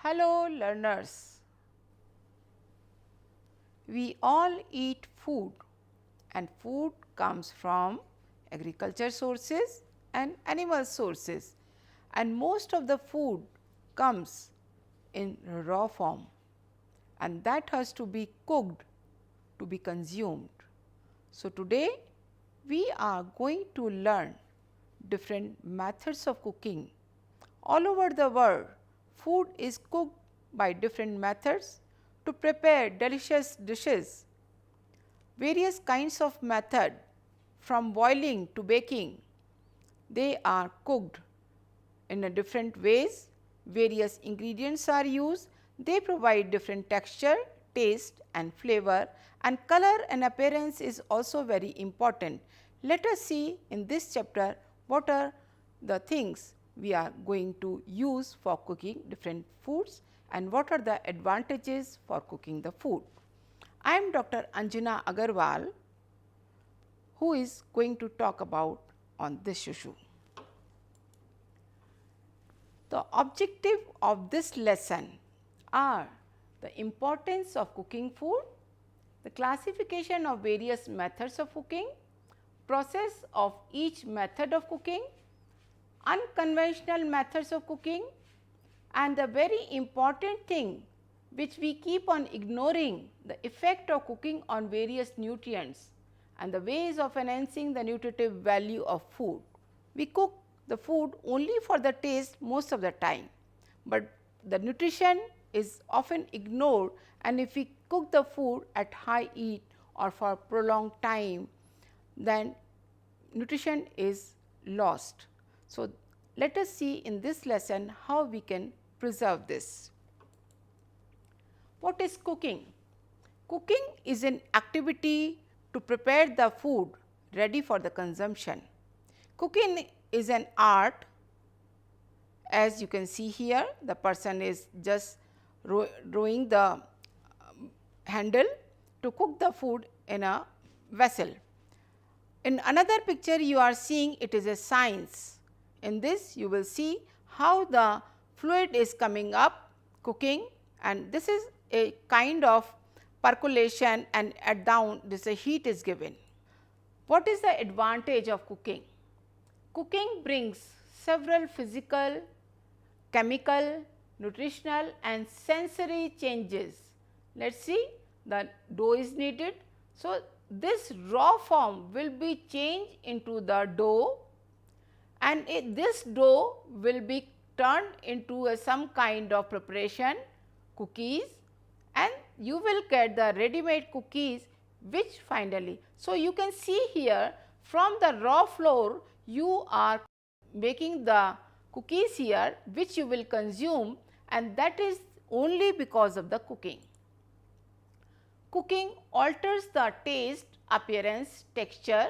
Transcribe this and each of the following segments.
Hello learners, we all eat food and food comes from agriculture sources and animal sources, and most of the food comes in raw form and that has to be cooked to be consumed. So, today we are going to learn different methods of cooking. All over the world, food is cooked by different methods to prepare delicious dishes. Various kinds of method from boiling to baking, they are cooked in a different ways. Various ingredients are used, they provide different texture, taste and flavor, and color and appearance is also very important. Let us see in this chapter what are the things we are going to use for cooking different foods and what are the advantages for cooking the food. I am Dr. Anjana Agarwal, who is going to talk about on this issue. The objective of this lesson are the importance of cooking food, the classification of various methods of cooking, process of each method of cooking, unconventional methods of cooking, and the very important thing which we keep on ignoring, the effect of cooking on various nutrients and the ways of enhancing the nutritive value of food. We cook the food only for the taste most of the time, but the nutrition is often ignored, and if we cook the food at high heat or for prolonged time, then nutrition is lost. So, let us see in this lesson how we can preserve this. What is cooking? Cooking is an activity to prepare the food ready for the consumption. Cooking is an art. As you can see here, the person is just rowing the handle to cook the food in a vessel. In another picture you are seeing it is a science. In this you will see how the fluid is coming up cooking, and this is a kind of percolation, and at down this a heat is given. What is the advantage of cooking? Cooking brings several physical, chemical, nutritional and sensory changes. Let us see, the dough is kneaded. So, this raw form will be changed into the dough, and this dough will be turned into some kind of preparation, cookies, and you will get the ready-made cookies which finally. So, you can see here from the raw flour you are making the cookies here which you will consume, and that is only because of the cooking. Cooking alters the taste, appearance, texture,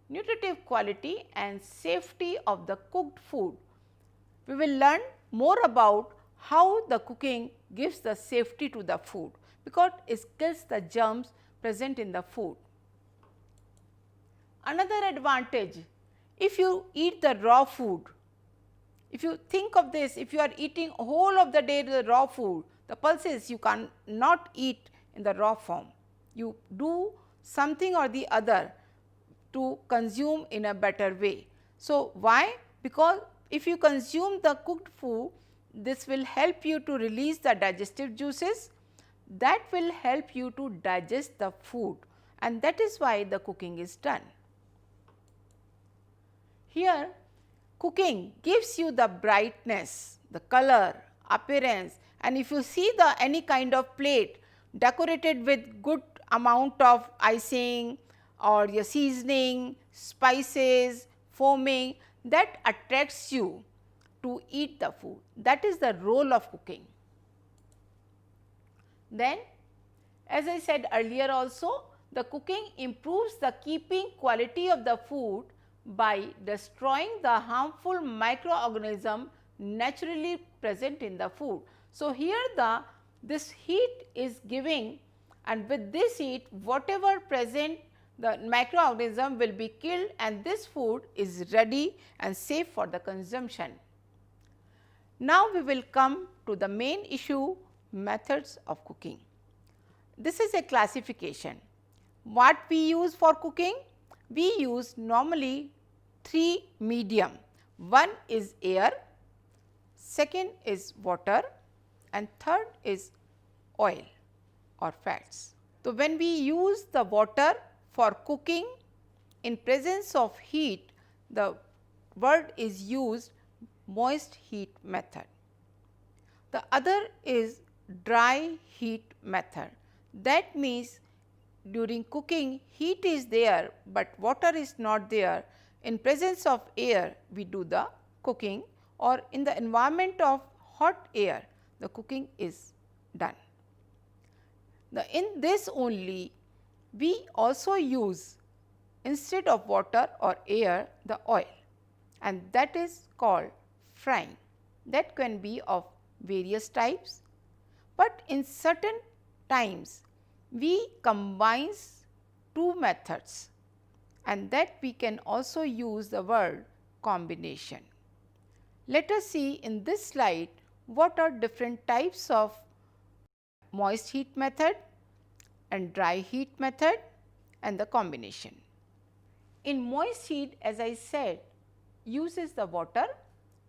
nutritive quality and safety of the cooked food. We will learn more about how the cooking gives the safety to the food, because it kills the germs present in the food. Another advantage, if you eat the raw food, if you think of this, if you are eating whole of the day the raw food, the pulses you cannot eat in the raw form. You do something or the other to consume in a better way. So, why? Because if you consume the cooked food, this will help you to release the digestive juices, that will help you to digest the food, and that is why the cooking is done. Here cooking gives you the brightness, the color, appearance, and if you see the any kind of plate decorated with good amount of icing or your seasoning, spices, foaming, that attracts you to eat the food. That is the role of cooking. Then, as I said earlier also, the cooking improves the keeping quality of the food by destroying the harmful microorganism naturally present in the food. So, here this heat is giving, and with this heat whatever present the microorganism will be killed, and this food is ready and safe for the consumption. Now, we will come to the main issue, methods of cooking. This is a classification. What we use for cooking? We use normally 3 medium. One is air, second is water, and third is oil or fats. So, when we use the water for cooking in presence of heat, the word is used moist heat method. The other is dry heat method. That means during cooking heat is there, but water is not there. In presence of air we do the cooking, or in the environment of hot air the cooking is done. In this only we also use, instead of water or air, the oil, and that is called frying. That can be of various types, but in certain times we combine 2 methods, and that we can also use the word combination. Let us see in this slide what are different types of moist heat method and dry heat method and the combination. In moist heat, as I said, uses the water,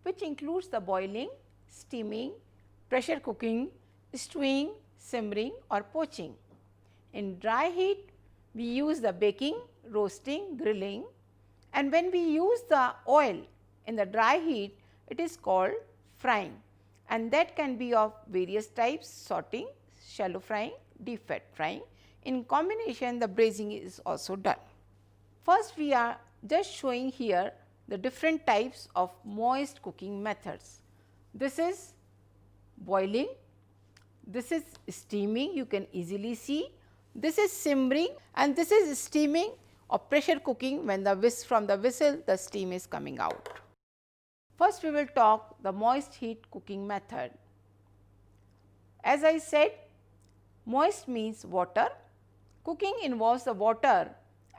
which includes the boiling, steaming, pressure cooking, stewing, simmering or poaching. In dry heat, we use the baking, roasting, grilling, and when we use the oil in the dry heat, it is called frying, and that can be of various types: sauteing, shallow frying, deep fat frying. In combination, the braising is also done. First, we are just showing here the different types of moist cooking methods. This is boiling, this is steaming, you can easily see, this is simmering, and this is steaming or pressure cooking, when from the whistle the steam is coming out. First, we will talk the moist heat cooking method. As I said, moist means water. Cooking involves the water,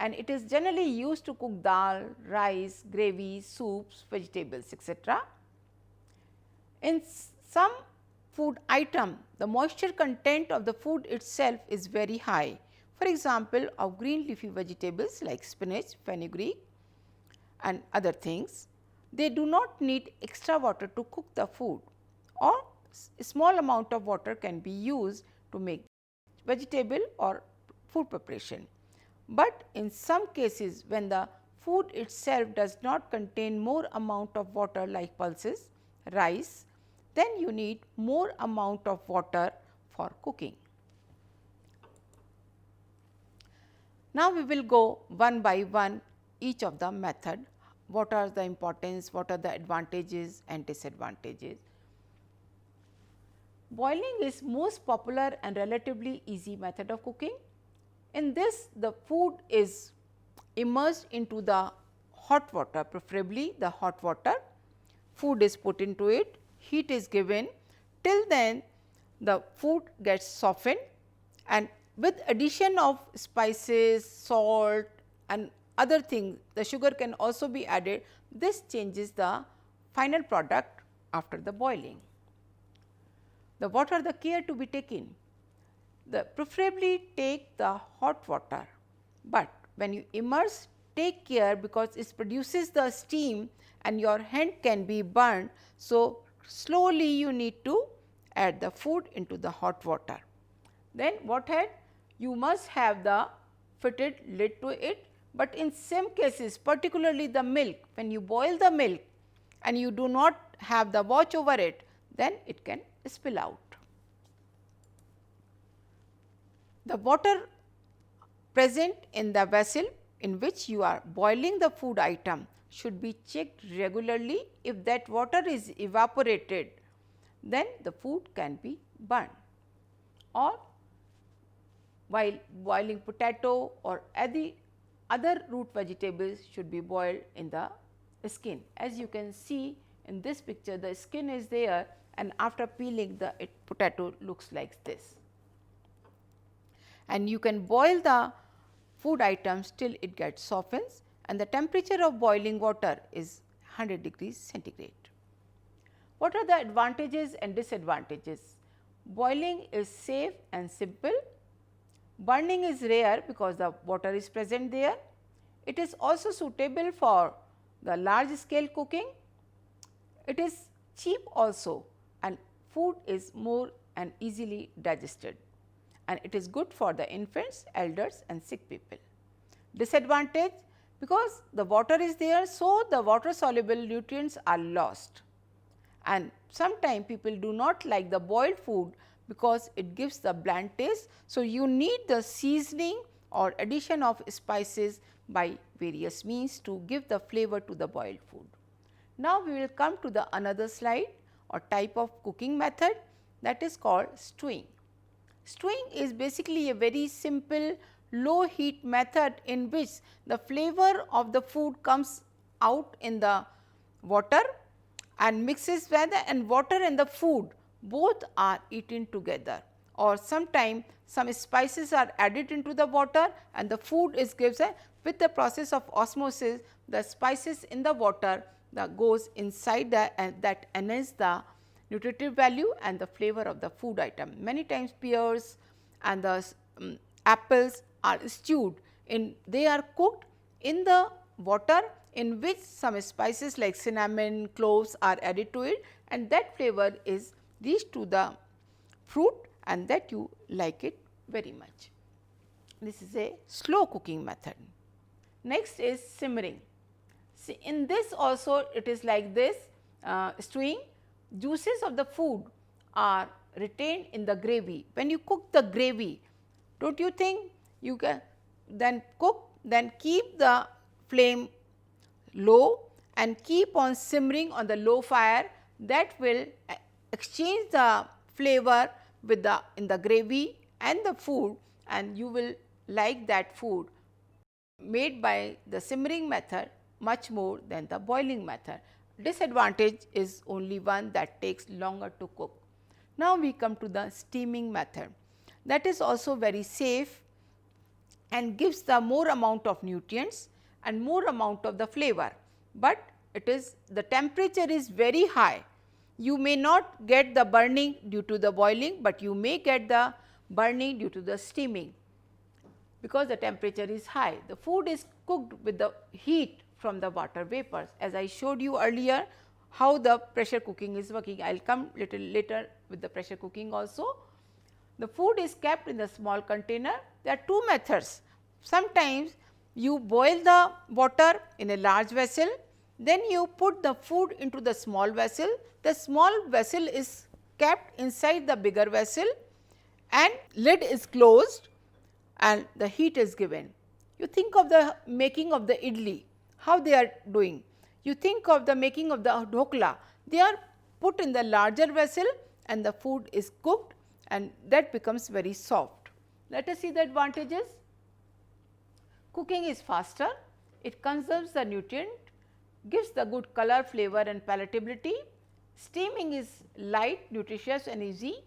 and it is generally used to cook dal, rice, gravy, soups, vegetables, etc. In some food item, the moisture content of the food itself is very high. For example, of green leafy vegetables like spinach, fenugreek and other things, they do not need extra water to cook the food, or a small amount of water can be used to make vegetable or food preparation. But in some cases, when the food itself does not contain more amount of water like pulses, rice, then you need more amount of water for cooking. Now, we will go one by one each of the method, what are the importance, what are the advantages and disadvantages. Boiling is most popular and relatively easy method of cooking. In this, the food is immersed into the hot water, preferably the hot water. Food is put into it, heat is given, till then the food gets softened, and with addition of spices, salt and other things, the sugar can also be added. This changes the final product after the boiling. What are the care to be taken? Preferably take the hot water, but when you immerse, take care, because it produces the steam and your hand can be burned. So, slowly you need to add the food into the hot water. Then what had? You must have the fitted lid to it, but in some cases, particularly the milk, when you boil the milk and you do not have the watch over it, then it can spill out. The water present in the vessel in which you are boiling the food item should be checked regularly. If that water is evaporated, then the food can be burned. Or while boiling potato or any other root vegetables should be boiled in the skin. As you can see in this picture, the skin is there, and after peeling the potato looks like this. And you can boil the food items till it gets softens, and the temperature of boiling water is 100 degrees centigrade. What are the advantages and disadvantages? Boiling is safe and simple. Burning is rare because the water is present there. It is also suitable for the large scale cooking. It is cheap also, and food is more and easily digested, and it is good for the infants, elders and sick people. Disadvantage, because the water is there, so the water soluble nutrients are lost, and sometimes people do not like the boiled food because it gives the bland taste. So, you need the seasoning or addition of spices by various means to give the flavor to the boiled food. Now, we will come to the another slide or type of cooking method, that is called stewing. Stewing is basically a very simple low heat method in which the flavor of the food comes out in the water and mixes with the, and water and the food both are eaten together, or sometime some spices are added into the water and the food is given. With the process of osmosis, the spices in the water that goes inside the, and that enhance the nutritive value and the flavor of the food item. Many times pears and the apples are stewed in, they are cooked in the water in which some spices like cinnamon, cloves are added to it, and that flavor is reached to the fruit, and that you like it very much. This is a slow cooking method. Next is simmering. See, in this also it is like this stewing, juices of the food are retained in the gravy. When you cook the gravy, do not you think you can then cook, then keep the flame low and keep on simmering on the low fire, that will exchange the flavor with the in the gravy and the food, and you will like that food made by the simmering method much more than the boiling method. Disadvantage is only one, that takes longer to cook. Now, we come to the steaming method, that is also very safe and gives the more amount of nutrients and more amount of the flavor, but it is the temperature is very high. You may not get the burning due to the boiling, but you may get the burning due to the steaming, because the temperature is high. The food is cooked with the heat from the water vapors, as I showed you earlier how the pressure cooking is working. I will come little later with the pressure cooking also. The food is kept in the small container. There are two methods. Sometimes you boil the water in a large vessel, then you put the food into the small vessel. The small vessel is kept inside the bigger vessel and lid is closed and the heat is given. You think of the making of the idli, how they are doing. You think of the making of the dhokla, they are put in the larger vessel and the food is cooked and that becomes very soft. Let us see the advantages. Cooking is faster, it conserves the nutrient, gives the good color, flavor and palatability. Steaming is light, nutritious and easy,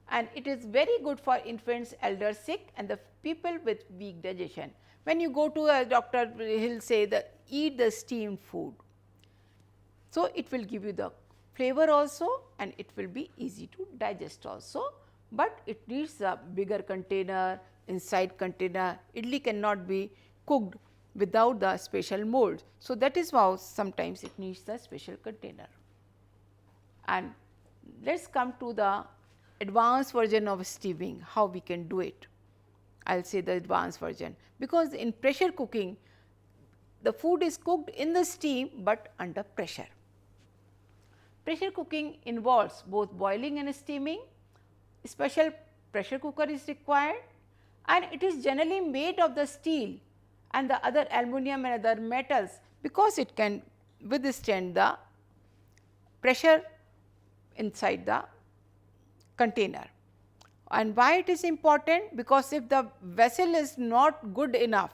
and it is very good for infants, elders, sick and the people with weak digestion. When you go to a doctor, he will say that eat the steamed food. So, it will give you the flavor also and it will be easy to digest also, but it needs a bigger container, inside container. Idli cannot be cooked without the special mold. So, that is why sometimes it needs the special container. And let us come to the advanced version of steaming, how we can do it. I will say the advanced version, because in pressure cooking the food is cooked in the steam, but under pressure. Pressure cooking involves both boiling and steaming. Special pressure cooker is required and it is generally made of the steel and the other aluminum and other metals, because it can withstand the pressure inside the container. And why it is important? Because if the vessel is not good enough,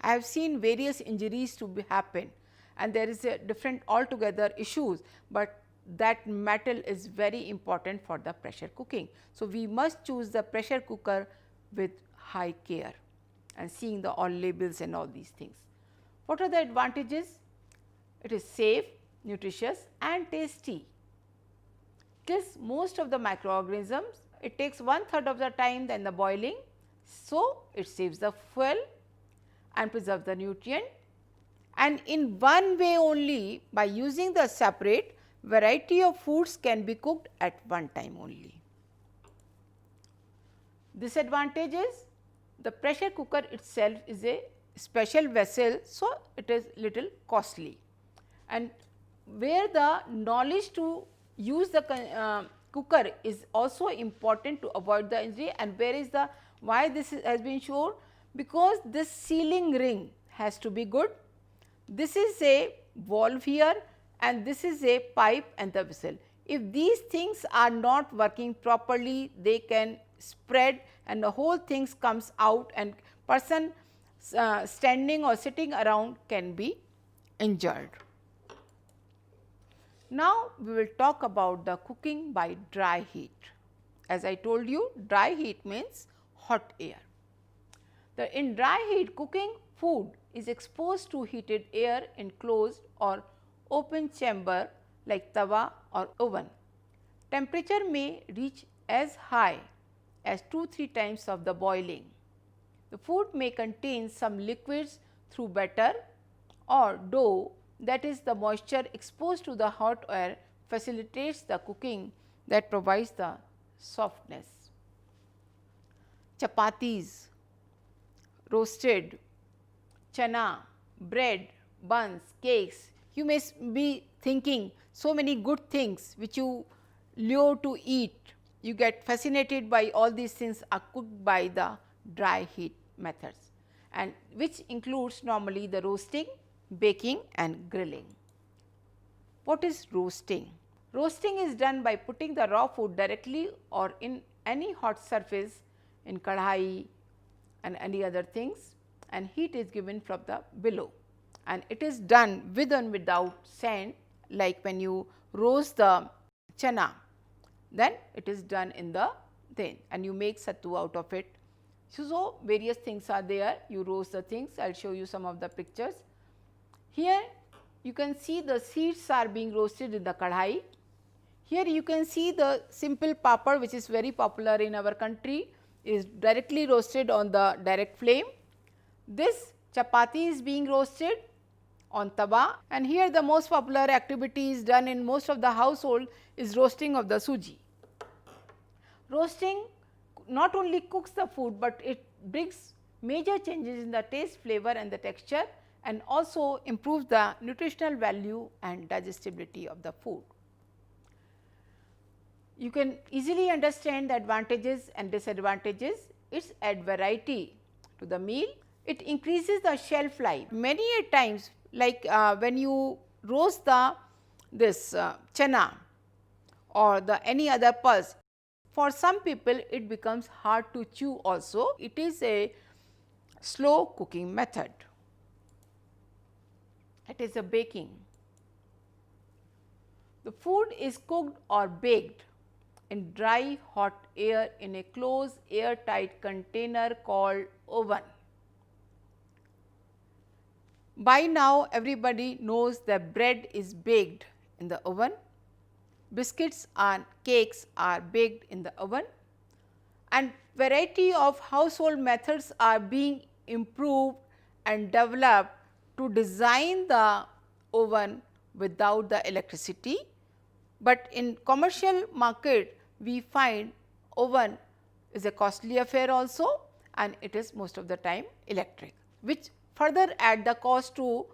I have seen various injuries to happen and there is a different altogether issues, but that metal is very important for the pressure cooking. So, we must choose the pressure cooker with high care and seeing the all labels and all these things. What are the advantages? It is safe, nutritious and tasty. it is most of the microorganisms. It takes 1/3 of the time than the boiling. So, it saves the fuel and preserves the nutrient, and in one way only, by using the separate, variety of foods can be cooked at one time only. Disadvantages: the pressure cooker itself is a special vessel, so it is little costly, and where the knowledge to use the cooker is also important to avoid the injury. And where is the why this has been shown? Because this sealing ring has to be good. This is a valve here and this is a pipe and the vessel. If these things are not working properly, they can spread and the whole things comes out, and person standing or sitting around can be injured. Now, we will talk about the cooking by dry heat. As I told you, dry heat means hot air. In dry heat, cooking food is exposed to heated air in closed or open chamber like tawa or oven. Temperature may reach as high as 2-3 times of the boiling. The food may contain some liquids through batter or dough, that is the moisture exposed to the hot air facilitates the cooking that provides the softness. Chapatis, roasted, chana, bread, buns, cakes. You may be thinking so many good things which you lure to eat. You get fascinated by all these things are cooked by the dry heat methods, and which includes normally the roasting, baking and grilling. What is roasting? Roasting is done by putting the raw food directly or in any hot surface in kadhai and any other things, and heat is given from the below, and it is done with and without sand, like when you roast the chana, then it is done in the thing and you make sattu out of it. So, various things are there, you roast the things. I will show you some of the pictures. Here you can see the seeds are being roasted in the kadhai. Here you can see the simple papad, which is very popular in our country, is directly roasted on the direct flame. This chapati is being roasted on tawa, and here the most popular activity is done in most of the household is roasting of the suji. Roasting not only cooks the food, but it brings major changes in the taste, flavor and the texture, and also improves the nutritional value and digestibility of the food. You can easily understand the advantages and disadvantages. It adds variety to the meal. It increases the shelf life. Many a times, like when you roast this chana or the any other pulse, for some people it becomes hard to chew also. It is a slow cooking method. It is a baking. The food is cooked or baked in dry hot air in a closed airtight container called oven. By now everybody knows that bread is baked in the oven, biscuits and cakes are baked in the oven, and variety of household methods are being improved and developed to design the oven without the electricity. But in commercial market we find oven is a costly affair also, and it is most of the time electric, which further add the cost to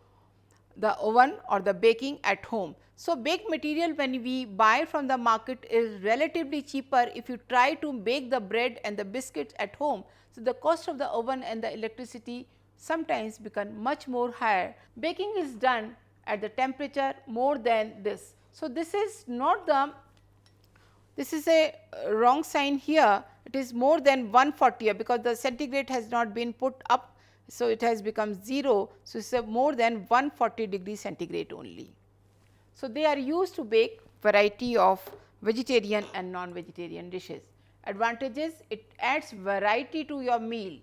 the oven or the baking at home. So, baked material when we buy from the market is relatively cheaper if you try to bake the bread and the biscuits at home. So, the cost of the oven and the electricity sometimes become much more higher. Baking is done at the temperature more than this. So, this is not the, this is a wrong sign here, it is more than 140 here because the centigrade has not been put up. So, it has become 0. So, it is more than 140 degree centigrade only. So, they are used to bake variety of vegetarian and non-vegetarian dishes. Advantages: it adds variety to your meal,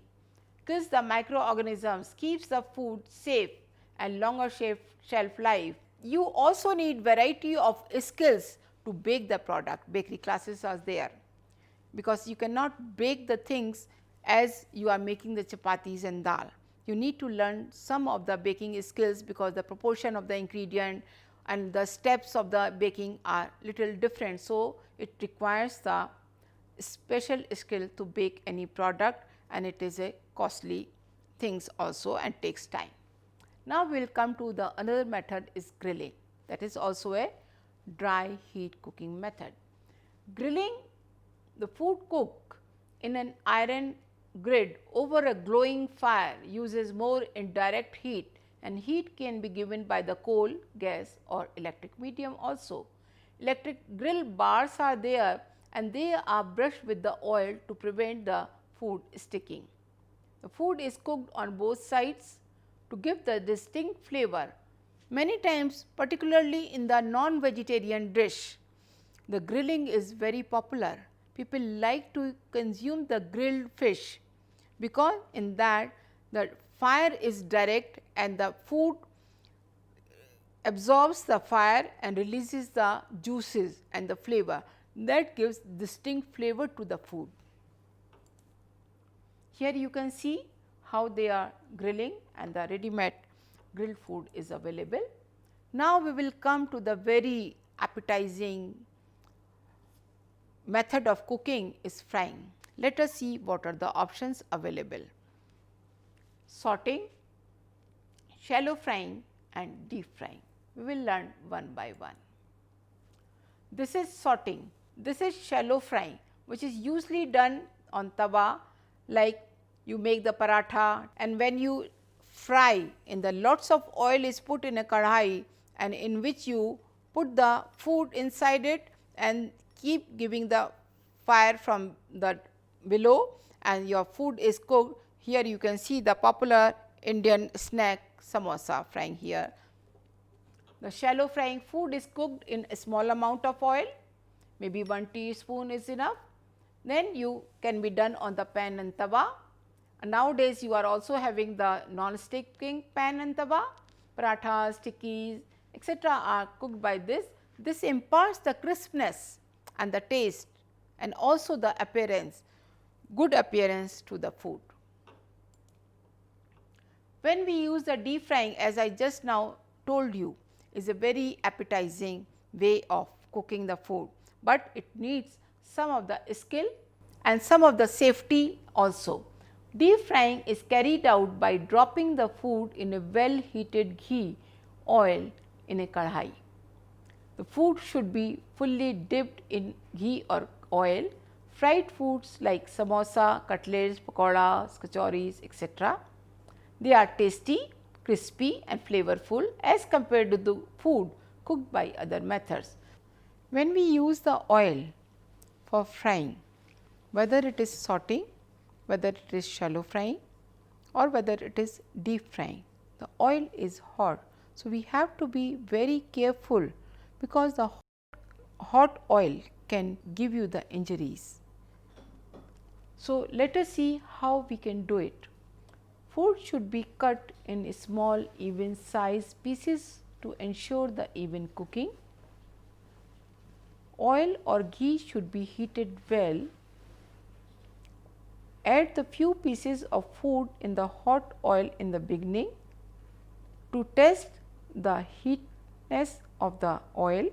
kills the microorganisms, keeps the food safe and longer shelf life. You also need variety of skills to bake the product. Bakery classes are there, because you cannot bake the things as you are making the chapatis and dal. You need to learn some of the baking skills, because the proportion of the ingredient and the steps of the baking are little different. So, it requires the special skill to bake any product, and it is a costly things also and takes time. Now, we will come to the another method is grilling, that is also a dry heat cooking method. Grilling, the food cooked in an iron grid over a glowing fire uses more indirect heat, and heat can be given by the coal, gas or electric medium also. Electric grill bars are there, and they are brushed with the oil to prevent the food sticking. The food is cooked on both sides to give the distinct flavor. Many times, particularly in the non-vegetarian dish, the grilling is very popular. People like to consume the grilled fish, because in that the fire is direct and the food absorbs the fire and releases the juices and the flavor, that gives distinct flavor to the food. Here you can see how they are grilling, and the ready-made grilled food is available. Now, we will come to the very appetizing method of cooking is frying. Let us see what are the options available: sauteing, shallow frying and deep frying. We will learn one by one. This is sauteing. This is shallow frying, which is usually done on tawa, like you make the paratha, and when you fry, in the lots of oil is put in a kadhai, and in which you put the food inside it and keep giving the fire from the below, and your food is cooked. Here you can see the popular Indian snack samosa frying here. The shallow frying food is cooked in a small amount of oil, maybe 1 teaspoon is enough. Then you can be done on the pan and tawa. And nowadays, you are also having the non-sticking pan and tawa, parathas, tikkis, etc. are cooked by this. This imparts the crispness and the taste and also the appearance, good appearance to the food. When we use the deep frying, as I just now told you, is a very appetizing way of cooking the food, but it needs some of the skill and some of the safety also. Deep frying is carried out by dropping the food in a well heated ghee oil in a kadhai. The food should be fully dipped in ghee or oil. Fried foods like samosa, cutlets, pakoras, kachoris, etc. They are tasty, crispy and flavorful as compared to the food cooked by other methods. When we use the oil for frying, whether it is sauteing, whether it is shallow frying or whether it is deep frying, the oil is hot. So, we have to be very careful, because the hot oil can give you the injuries. So, let us see how we can do it. Food should be cut in small even size pieces to ensure the even cooking. Oil or ghee should be heated well. Add the few pieces of food in the hot oil in the beginning to test the heatness of the oil,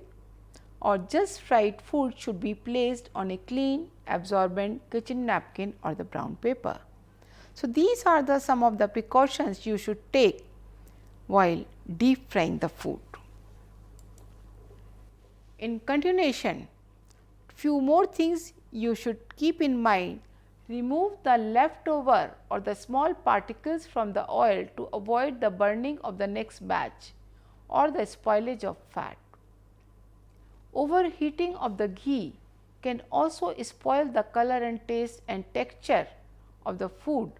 or just fried food should be placed on a clean absorbent kitchen napkin or the brown paper. So, these are the some of the precautions you should take while deep frying the food. In continuation, few more things you should keep in mind. Remove the leftover or the small particles from the oil to avoid the burning of the next batch or the spoilage of fat. Overheating of the ghee can also spoil the color and taste and texture of the food,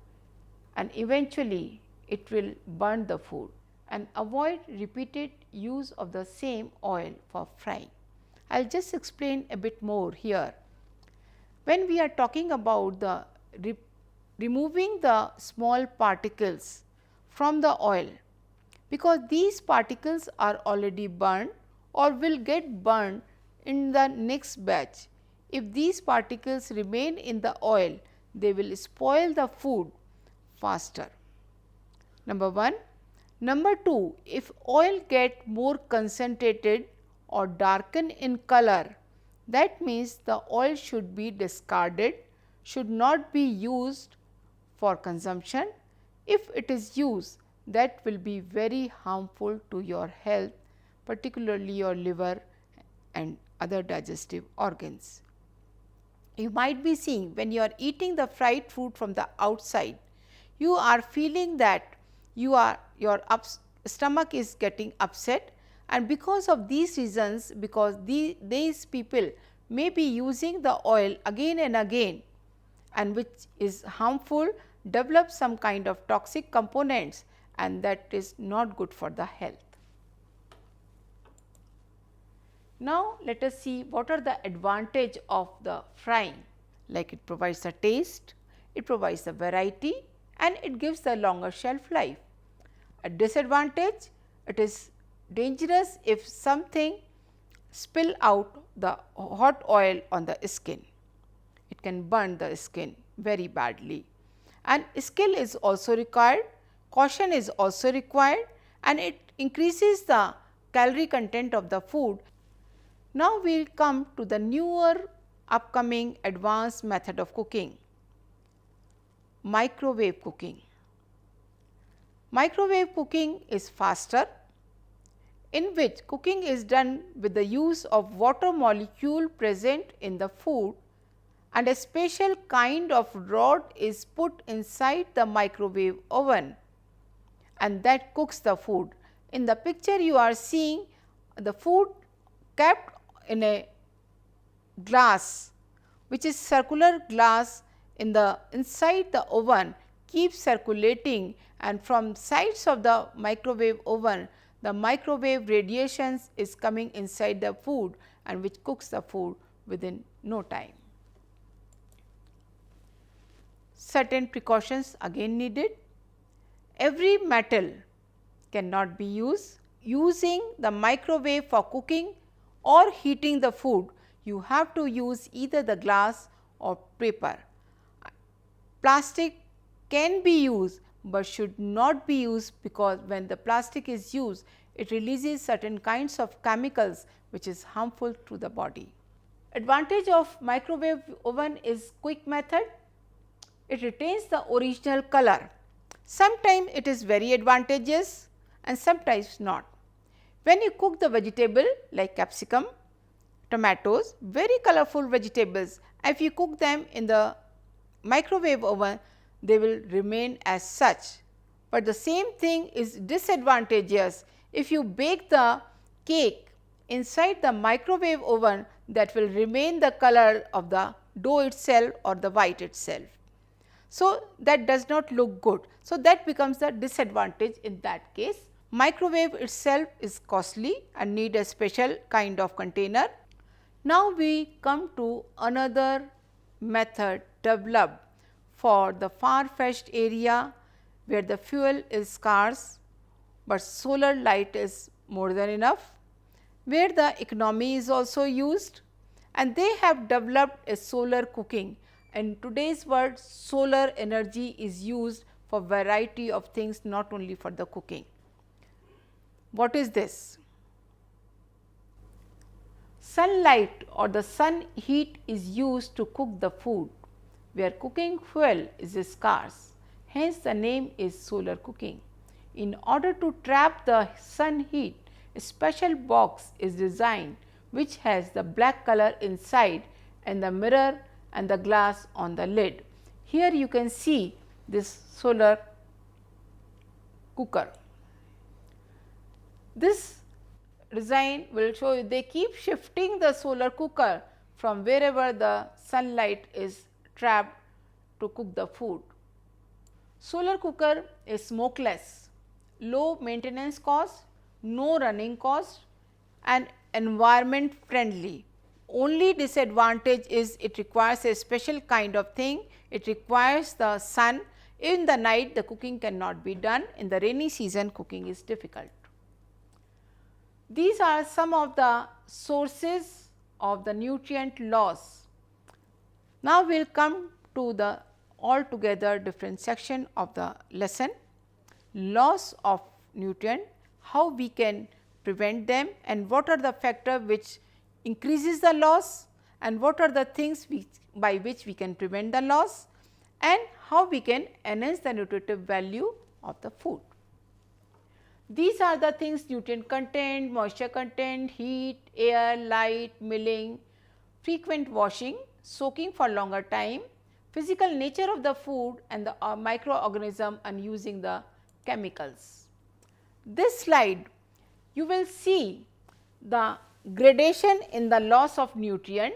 and eventually it will burn the food. And avoid repeated use of the same oil for frying. I will just explain a bit more here. When we are talking about the removing the small particles from the oil, because these particles are already burned or will get burned in the next batch. If these particles remain in the oil, they will spoil the food faster. Number 1. Number 2, if oil get more concentrated or darken in color, that means the oil should be discarded, should not be used for consumption. If it is used, that will be very harmful to your health, particularly your liver and other digestive organs. You might be seeing when you are eating the fried food from the outside, you are feeling that your stomach is getting upset, and because of these reasons, because these people may be using the oil again and again, and which is harmful, develop some kind of toxic components, and that is not good for the health. Now, let us see what are the advantage of the frying. Like it provides the taste, it provides the variety, and it gives the longer shelf life. A disadvantage, it is dangerous if something spill out the hot oil on the skin. It can burn the skin very badly, and skill is also required, caution is also required, and it increases the calorie content of the food. Now, we will come to the newer upcoming advanced method of cooking, microwave cooking. Microwave cooking is faster, in which cooking is done with the use of water molecule present in the food, and a special kind of rod is put inside the microwave oven, and that cooks the food. In the picture you are seeing the food kept in a glass, which is circular glass in the inside the oven, keeps circulating, and from sides of the microwave oven the microwave radiations is coming inside the food, and which cooks the food within no time. Certain precautions again needed. Every metal cannot be used. Using the microwave for cooking or heating the food, you have to use either the glass or paper. Plastic can be used, but should not be used, because when the plastic is used, it releases certain kinds of chemicals which is harmful to the body. Advantage of microwave oven is quick method. It retains the original color. Sometimes it is very advantageous and sometimes not. When you cook the vegetable like capsicum, tomatoes, very colorful vegetables, if you cook them in the microwave oven, they will remain as such. But the same thing is disadvantageous if you bake the cake inside the microwave oven, that will remain the color of the dough itself or the white itself. So, that does not look good. So, that becomes the disadvantage in that case. Microwave itself is costly and need a special kind of container. Now, we come to another method developed for the far-fetched area where the fuel is scarce, but solar light is more than enough, where the economy is also used, and they have developed a solar cooking. In today's world, solar energy is used for variety of things, not only for the cooking. What is this? Sunlight or the sun heat is used to cook the food, where cooking fuel is scarce. Hence, the name is solar cooking. In order to trap the sun heat, a special box is designed which has the black color inside and the mirror and the glass on the lid. Here you can see this solar cooker. This design will show you they keep shifting the solar cooker from wherever the sunlight is trapped to cook the food. Solar cooker is smokeless, low maintenance cost, no running cost, and environment friendly. Only disadvantage is it requires a special kind of thing. It requires the sun. In the night the cooking cannot be done. In the rainy season cooking is difficult. These are some of the sources of the nutrient loss. Now, we will come to the altogether different section of the lesson, loss of nutrient, how we can prevent them and what are the factor which increases the loss and what are the things by which we can prevent the loss and how we can enhance the nutritive value of the food. These are the things: nutrient content, moisture content, heat, air, light, milling, frequent washing, soaking for longer time, physical nature of the food and the microorganism and using the chemicals. This slide you will see the gradation in the loss of nutrient,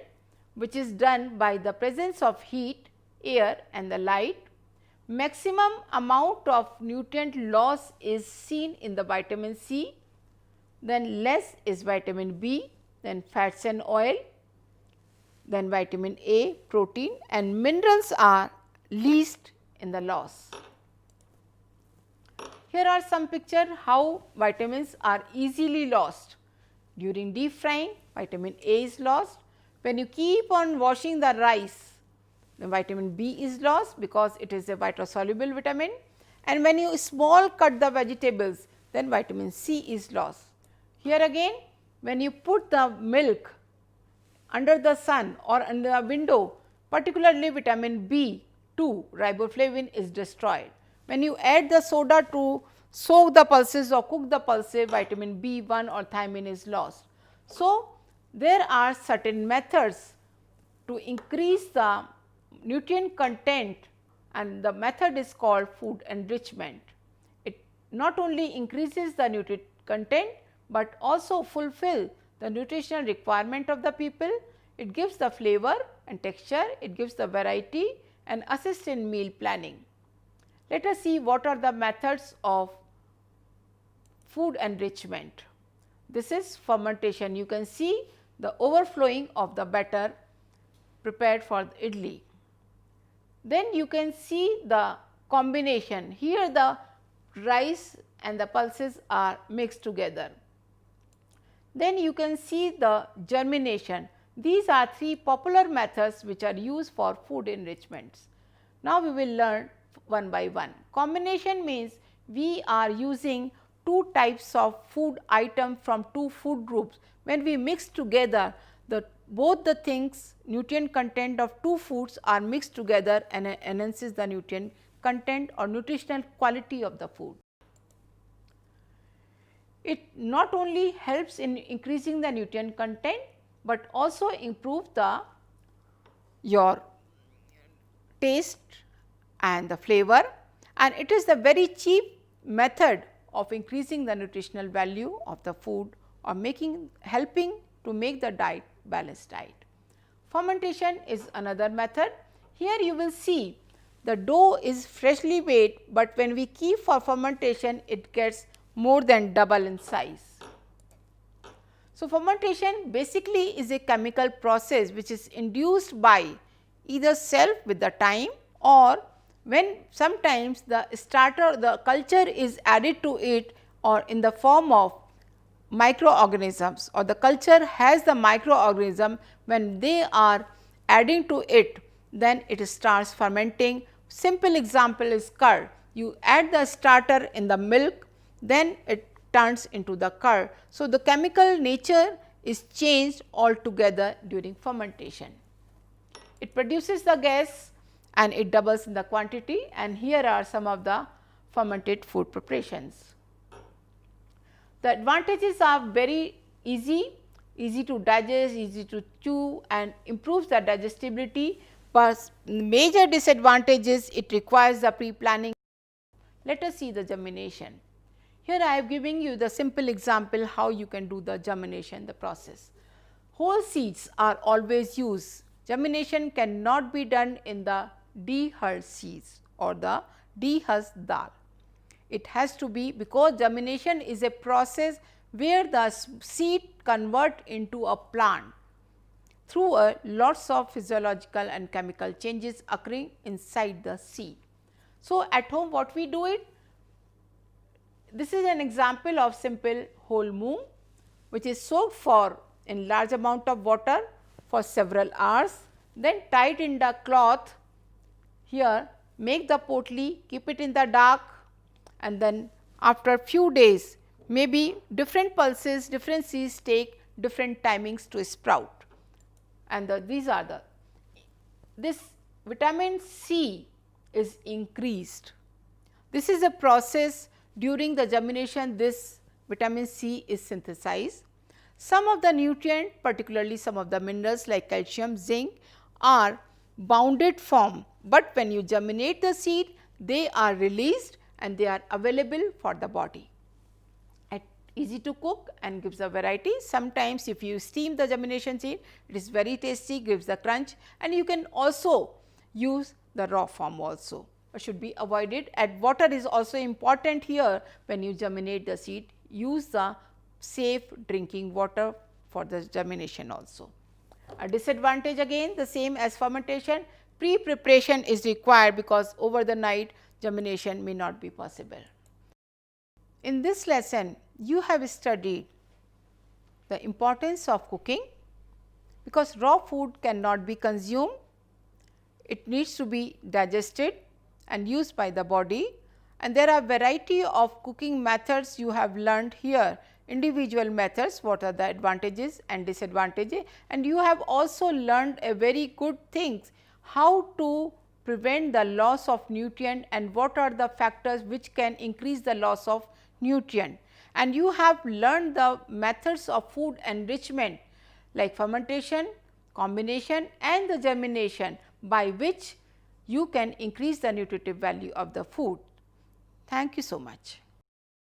which is done by the presence of heat, air and the light. Maximum amount of nutrient loss is seen in the vitamin C, then less is vitamin B, then fats and oil, then vitamin A, protein and minerals are least in the loss. Here are some picture how vitamins are easily lost. During deep frying, vitamin A is lost. When you keep on washing the rice, the vitamin B is lost because it is a water-soluble vitamin, and when you small cut the vegetables, then vitamin C is lost. Here again, when you put the milk under the sun or under a window, particularly vitamin B2 riboflavin is destroyed. When you add the soda to soak the pulses or cook the pulses, vitamin B1 or thiamine is lost. So, there are certain methods to increase the nutrient content and the method is called food enrichment. It not only increases the nutrient content, but also fulfill the nutritional requirement of the people. It gives the flavor and texture, it gives the variety and assist in meal planning. Let us see what are the methods of food enrichment. This is fermentation. You can see the overflowing of the batter prepared for the idli. Then you can see the combination. Here the rice and the pulses are mixed together. Then you can see the germination. These are three popular methods which are used for food enrichments. Now, we will learn one by one. Combination means we are using two types of food item from two food groups. When we mix together, both the things, nutrient content of two foods are mixed together and enhances the nutrient content or nutritional quality of the food. It not only helps in increasing the nutrient content, but also improve your taste and the flavor, and it is the very cheap method of increasing the nutritional value of the food or helping to make the diet balanced diet. Fermentation is another method. Here you will see the dough is freshly made, but when we keep for fermentation, it gets more than double in size. So, fermentation basically is a chemical process which is induced by either self with the time or when sometimes the starter, the culture is added to it or in the form of microorganisms, or the culture has the microorganism. When they are adding to it, then it starts fermenting. Simple example is curd. You add the starter in the milk, then it turns into the curd. So, the chemical nature is changed altogether during fermentation. It produces the gas and it doubles in the quantity, and here are some of the fermented food preparations. The advantages are very easy to digest, easy to chew and improves the digestibility, but major disadvantages, it requires the pre-planning. Let us see the germination. Here I am giving you the simple example how you can do the germination, the process. Whole seeds are always used. Germination cannot be done in the dehulled seeds or the dehusked dal. It has to be, because germination is a process where the seed convert into a plant through lots of physiological and chemical changes occurring inside the seed. So, at home what we do it? This is an example of simple whole moong which is soaked for in large amount of water for several hours, then tie it in the cloth. Here make the potli, keep it in the dark, and then after few days, maybe different pulses, different seeds take different timings to sprout, and these are this vitamin C is increased. This is a process during the germination. This vitamin C is synthesized. Some of the nutrients, particularly some of the minerals like calcium, zinc, are bounded form, but when you germinate the seed, they are released and they are available for the body. Easy to cook and gives a variety. Sometimes if you steam the germination seed, it is very tasty, gives the crunch, and you can also use the raw form also, but should be avoided. And water is also important here. When you germinate the seed, use the safe drinking water for the germination also. A disadvantage again the same as fermentation, pre-preparation is required because over the night germination may not be possible. In this lesson, you have studied the importance of cooking, because raw food cannot be consumed, it needs to be digested and used by the body, and there are variety of cooking methods you have learned here, individual methods, what are the advantages and disadvantages, and you have also learned a very good things, how to prevent the loss of nutrient and what are the factors which can increase the loss of nutrient. And you have learned the methods of food enrichment like fermentation, combination and the germination, by which you can increase the nutritive value of the food. Thank you so much.